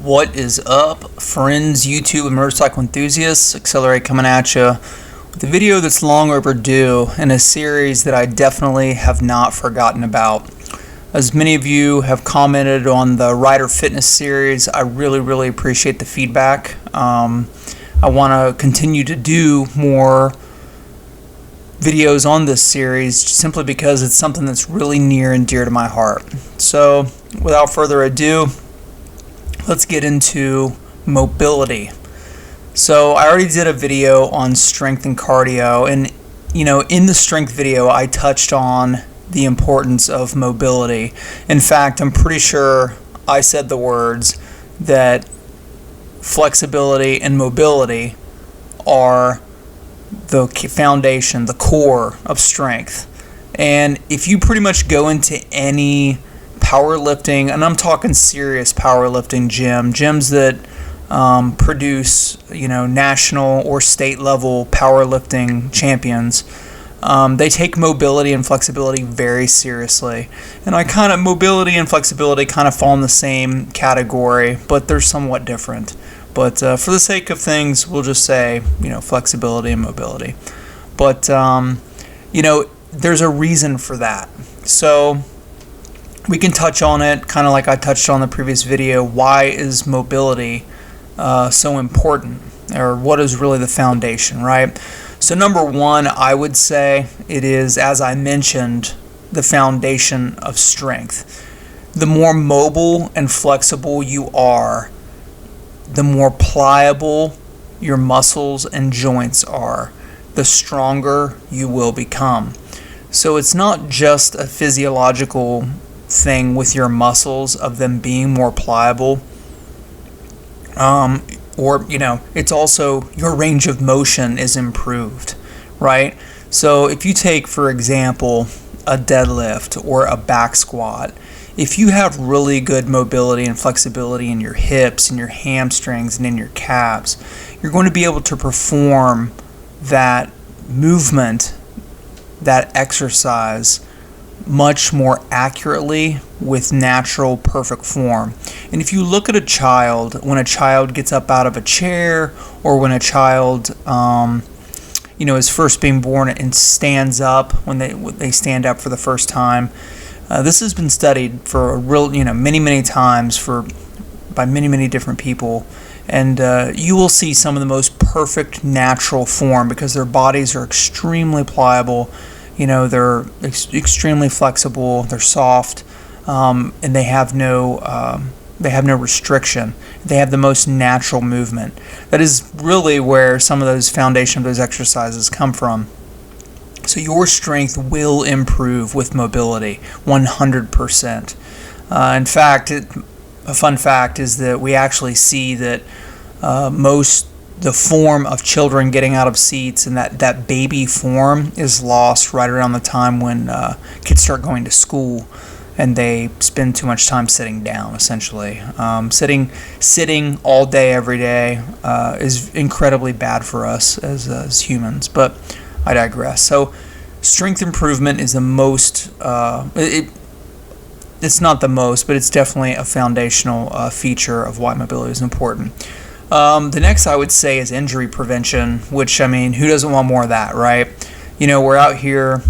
What is up, friends, YouTube and motorcycle enthusiasts? Accelerate coming at you with a video that's long overdue in a series that I definitely have not forgotten about. As many of you have commented on the Rider Fitness series, I really appreciate the feedback. I want to continue to do more videos on this series simply because it's something that's really near and dear to my heart. So, without further ado, let's get into mobility. So I already did a video on strength and cardio, and in the strength video I touched on the importance of mobility. In fact, I'm pretty sure I said the words that flexibility and mobility are the foundation, the core of strength. And if you pretty much go into any powerlifting, and I'm talking serious powerlifting gyms that produce national or state level powerlifting champions, they take mobility and flexibility very seriously. And mobility and flexibility kind of fall in the same category, but they're somewhat different. But for the sake of things, we'll just say flexibility and mobility. But there's a reason for that. So we can touch on it, kind of like I touched on the previous video. Why is mobility so important? Or what is really the foundation, right? So number one, I would say it is, as I mentioned, the foundation of strength. The more mobile and flexible you are, the more pliable your muscles and joints are, the stronger you will become. So it's not just a physiological thing with your muscles of them being more pliable, it's also your range of motion is improved, right? So if you take, for example, a deadlift or a back squat, if you have really good mobility and flexibility in your hips and your hamstrings and in your calves, you're going to be able to perform that movement, that exercise, much more accurately with natural, perfect form. And if you look at a child, when a child gets up out of a chair, or when a child is first being born and stands up, when they stand up for the first time, this has been studied for many times by many different people, and you will see some of the most perfect natural form because their bodies are extremely pliable. They're extremely flexible. They're soft, and they have no restriction. They have the most natural movement. That is really where some of those foundation of those exercises come from. So your strength will improve with mobility, 100%. In fact, a fun fact is that we actually see that the form of children getting out of seats and that baby form is lost right around the time when kids start going to school and they spend too much time sitting down, essentially. Sitting all day, every day is incredibly bad for us as humans, but I digress. So strength improvement is the most, it's not the most, but it's definitely a foundational feature of why mobility is important. The next I would say is injury prevention, which, who doesn't want more of that, right? We're out here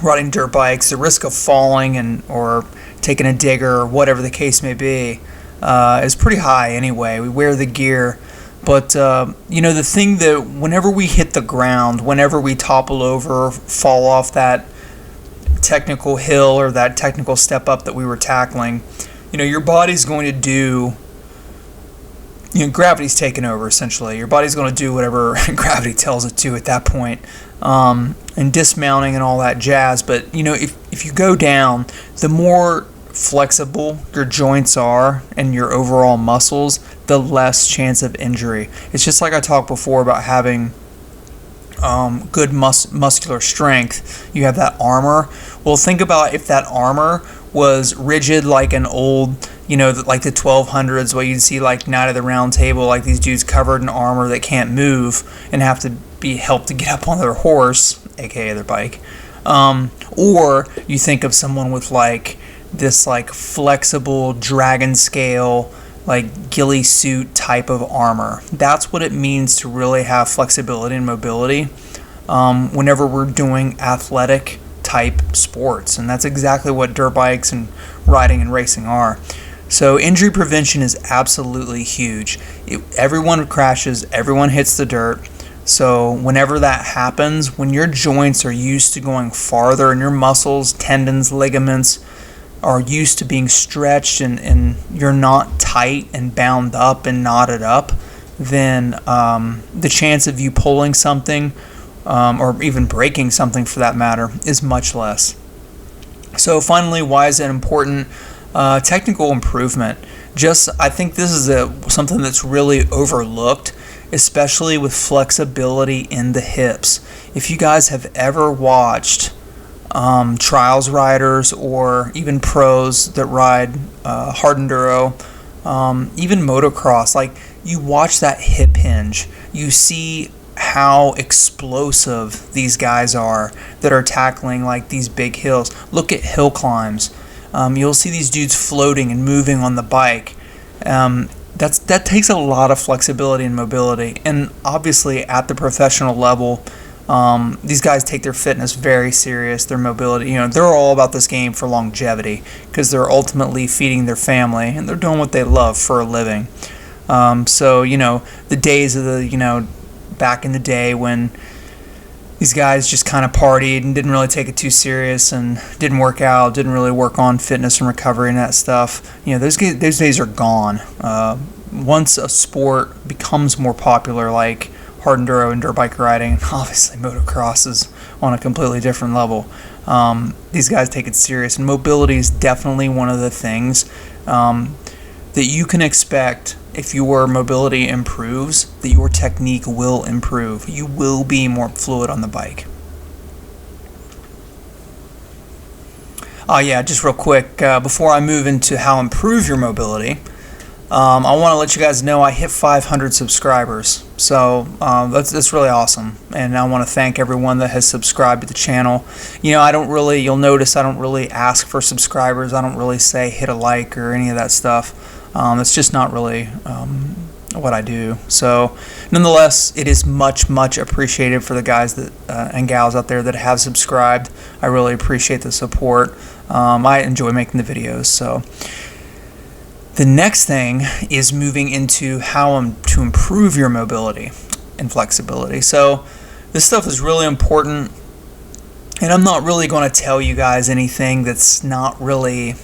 riding dirt bikes. The risk of falling or taking a digger or whatever the case may be is pretty high anyway. We wear the gear. But, the thing that whenever we hit the ground, whenever we topple over, fall off that technical hill or that technical step up that we were tackling, your body's going to do... gravity's taken over, essentially. Your body's going to do whatever gravity tells it to at that point, and dismounting and all that jazz. But, if you go down, the more flexible your joints are and your overall muscles, the less chance of injury. It's just like I talked before about having good muscular strength. You have that armor. Well, think about if that armor was rigid like an old... like the 1200s, where you'd see like Night of the Round Table, like these dudes covered in armor that can't move and have to be helped to get up on their horse, aka their bike. Or you think of someone with like this like flexible dragon scale like ghillie suit type of armor. That's what it means to really have flexibility and mobility whenever we're doing athletic type sports, and that's exactly what dirt bikes and riding and racing are. So injury prevention is absolutely huge. Everyone crashes, everyone hits the dirt. So whenever that happens, when your joints are used to going farther and your muscles, tendons, ligaments are used to being stretched and you're not tight and bound up and knotted up, then the chance of you pulling something or even breaking something for that matter is much less. So finally, why is it important? Technical improvement. I think this is something that's really overlooked, especially with flexibility in the hips. If you guys have ever watched trials riders or even pros that ride hard enduro, even motocross, like you watch that hip hinge, you see how explosive these guys are that are tackling like these big hills. Look at hill climbs. You'll see these dudes floating and moving on the bike. That takes a lot of flexibility and mobility, and obviously at the professional level, these guys take their fitness very serious, their mobility. They're all about this game for longevity because they're ultimately feeding their family and they're doing what they love for a living. So the days of back in the day when these guys just kind of partied and didn't really take it too serious and didn't work out, didn't really work on fitness and recovery and that stuff. Those days are gone. Once a sport becomes more popular, like hard enduro and dirt bike riding, and obviously motocross is on a completely different level, these guys take it serious. And mobility is definitely one of the things that you can expect. If your mobility improves, that your technique will improve. You will be more fluid on the bike. Just real quick, before I move into how to improve your mobility, I want to let you guys know I hit 500 subscribers. So that's really awesome. And I want to thank everyone that has subscribed to the channel. You'll notice I don't really ask for subscribers. I don't really say hit a like or any of that stuff. It's just not really what I do. So nonetheless, it is much, much appreciated for the guys that and gals out there that have subscribed. I really appreciate the support. I enjoy making the videos. So the next thing is moving into how to improve your mobility and flexibility. So this stuff is really important, and I'm not really going to tell you guys anything that's not really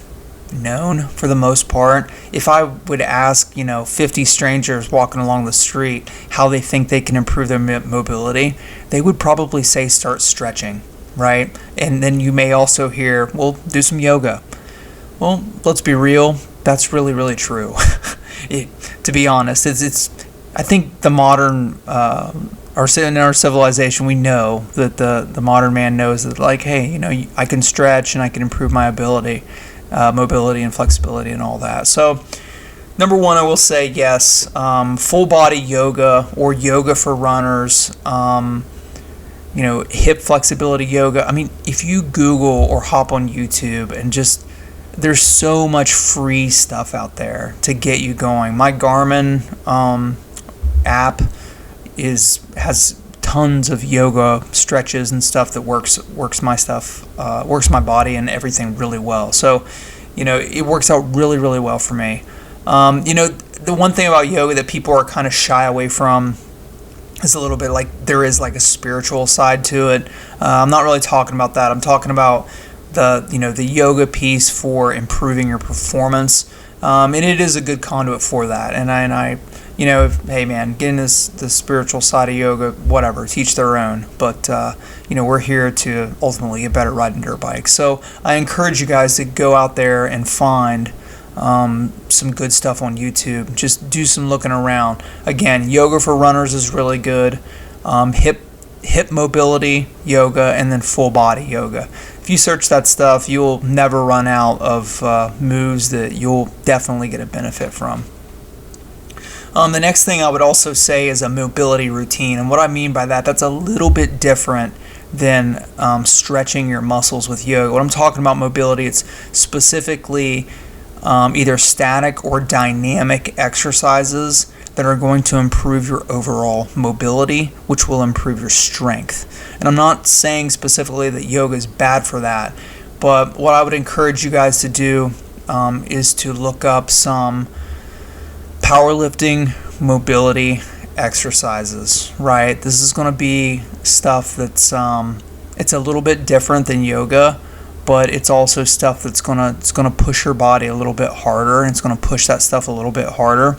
known for the most part. If I would ask 50 strangers walking along the street how they think they can improve their mobility, they would probably say start stretching, right? And then you may also hear, well, do some yoga. Well, let's be real, that's really, really true. To be honest, I think the modern in our civilization, we know that the modern man knows that, like, hey, I can stretch and I can improve my mobility and flexibility and all that. So number one, I will say yes, full body yoga or yoga for runners, hip flexibility yoga. I mean, if you Google or hop on YouTube and there's so much free stuff out there to get you going. My Garmin app has tons of yoga stretches and stuff that works my body and everything really well. So it works out really, really well for me. The one thing about yoga that people are kind of shy away from is a little bit like there is like a spiritual side to it. I'm not really talking about that. I'm talking about the yoga piece for improving your performance, and it is a good conduit for that. And I hey man, get in the spiritual side of yoga, whatever, teach their own. But we're here to ultimately get better riding dirt bikes. So I encourage you guys to go out there and find some good stuff on YouTube. Just do some looking around. Again, yoga for runners is really good. Hip mobility yoga, and then full body yoga. If you search that stuff, you'll never run out of moves that you'll definitely get a benefit from. The next thing I would also say is a mobility routine. And what I mean by that's a little bit different than stretching your muscles with yoga. When I'm talking about mobility, it's specifically either static or dynamic exercises that are going to improve your overall mobility, which will improve your strength. And I'm not saying specifically that yoga is bad for that, but what I would encourage you guys to do is to look up some powerlifting mobility exercises, right? This is going to be stuff that's it's a little bit different than yoga, but it's also stuff that's gonna push your body a little bit harder, and it's gonna push that stuff a little bit harder.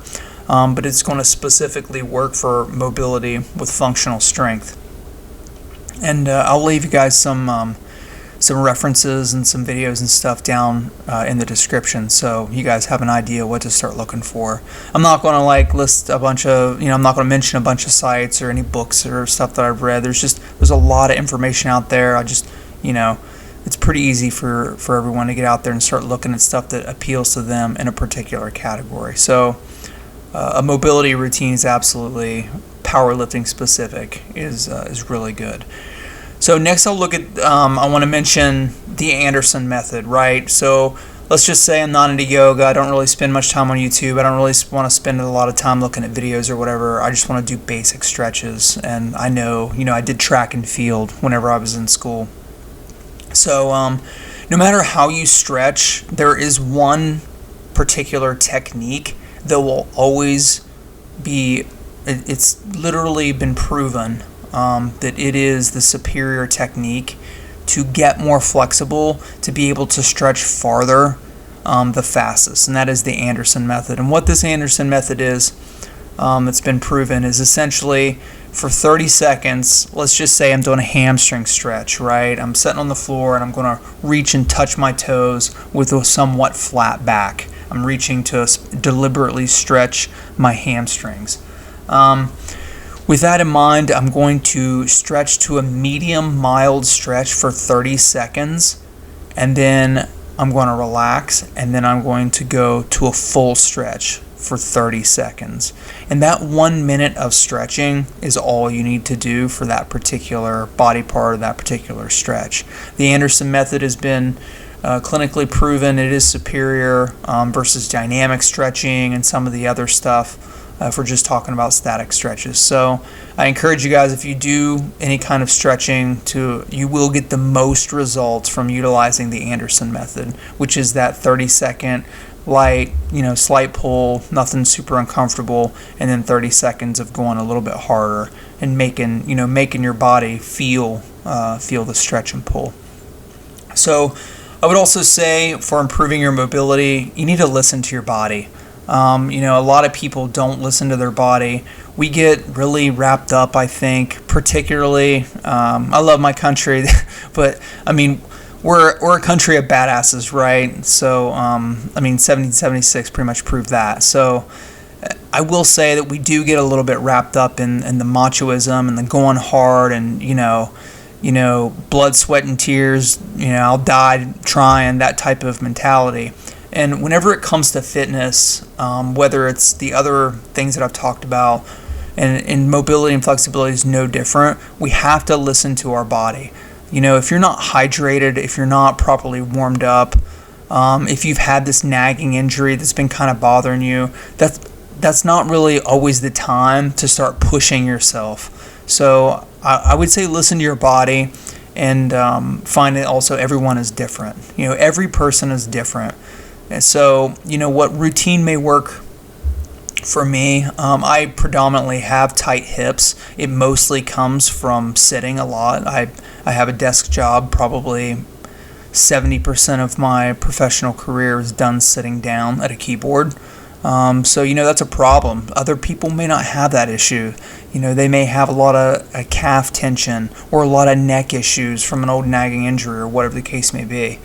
But it's going to specifically work for mobility with functional strength. And I'll leave you guys some references and some videos and stuff down in the description, so you guys have an idea what to start looking for. I'm not going to list a bunch of, I'm not going to mention a bunch of sites or any books or stuff that I've read. There's a lot of information out there. It's pretty easy for everyone to get out there and start looking at stuff that appeals to them in a particular category. So a mobility routine is absolutely powerlifting specific, is really good. So next I'll look at, I want to mention the Anderson method, right? So let's just say I'm not into yoga. I don't really spend much time on YouTube. I don't really want to spend a lot of time looking at videos or whatever. I just want to do basic stretches. And I know, I did track and field whenever I was in school. So no matter how you stretch, there is one particular technique that will always be, it's literally been proven that it is the superior technique to get more flexible, to be able to stretch farther the fastest, and that is the Anderson method. And what this Anderson method is, that's been proven, is essentially for 30 seconds, let's just say I'm doing a hamstring stretch, right? I'm sitting on the floor and I'm going to reach and touch my toes with a somewhat flat back. I'm reaching to deliberately stretch my hamstrings. With that in mind, I'm going to stretch to a medium mild stretch for 30 seconds, and then I'm going to relax, and then I'm going to go to a full stretch for 30 seconds. And that 1 minute of stretching is all you need to do for that particular body part or that particular stretch. The Anderson method has been clinically proven. It is superior versus dynamic stretching and some of the other stuff if we're just talking about static stretches. So I encourage you guys, if you do any kind of stretching, you will get the most results from utilizing the Anderson method, which is that 30-second light, slight pull, nothing super uncomfortable, and then 30 seconds of going a little bit harder and making your body feel the stretch and pull. So I would also say, for improving your mobility, you need to listen to your body. A lot of people don't listen to their body. We get really wrapped up, I think, particularly, I love my country, but we're a country of badasses, right? So, 1776 pretty much proved that. So I will say that we do get a little bit wrapped up in the machoism and the going hard and, blood, sweat, and tears, I'll die trying, that type of mentality. And whenever it comes to fitness, whether it's the other things that I've talked about, and mobility and flexibility is no different, we have to listen to our body. If you're not hydrated, if you're not properly warmed up, if you've had this nagging injury that's been kind of bothering you, that's not really always the time to start pushing yourself. So I would say listen to your body, and find that also everyone is different. Every person is different. And so, what routine may work for me, I predominantly have tight hips. It mostly comes from sitting a lot. I have a desk job. Probably 70% of my professional career is done sitting down at a keyboard. So, that's a problem. Other people may not have that issue. They may have a lot of calf tension or a lot of neck issues from an old nagging injury or whatever the case may be.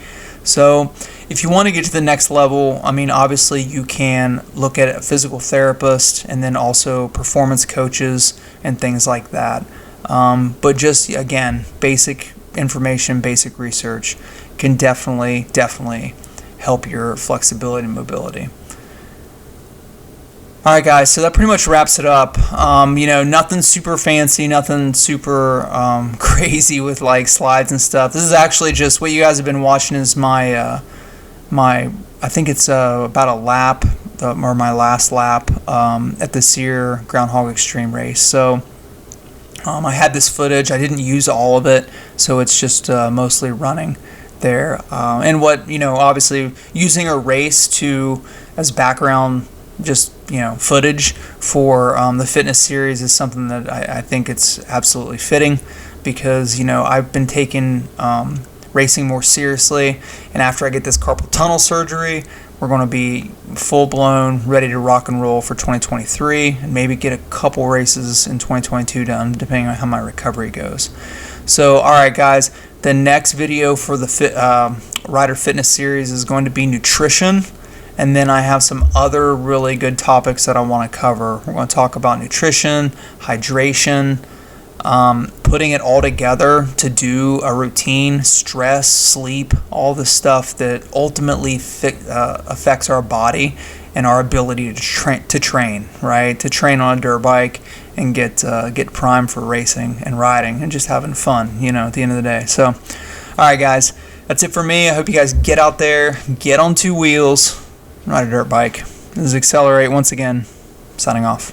So if you want to get to the next level, obviously you can look at a physical therapist and then also performance coaches and things like that. But just, again, basic information, basic research can definitely help your flexibility and mobility. All right, guys, so that pretty much wraps it up. Nothing super fancy, nothing super crazy with slides and stuff. This is actually just what you guys have been watching is my I think it's about a lap, or my last lap at the SEER Groundhog Extreme race. So I had this footage. I didn't use all of it, so it's just mostly running there. And what, obviously using a race as background, just, footage for the fitness series is something that I think it's absolutely fitting, because, I've been taking racing more seriously, and after I get this carpal tunnel surgery, we're going to be full-blown ready to rock and roll for 2023, and maybe get a couple races in 2022 done, depending on how my recovery goes. So, all right, guys, the next video for the Rider Fitness series is going to be nutrition, and then I have some other really good topics that I want to cover. We're going to talk about nutrition, hydration, putting it all together to do a routine, stress, sleep, all the stuff that ultimately affects our body and our ability to train, right? To train on a dirt bike and get primed for racing and riding and just having fun, at the end of the day. So, all right, guys, that's it for me. I hope you guys get out there, get on two wheels, ride a dirt bike. This is Accelerate once again, signing off.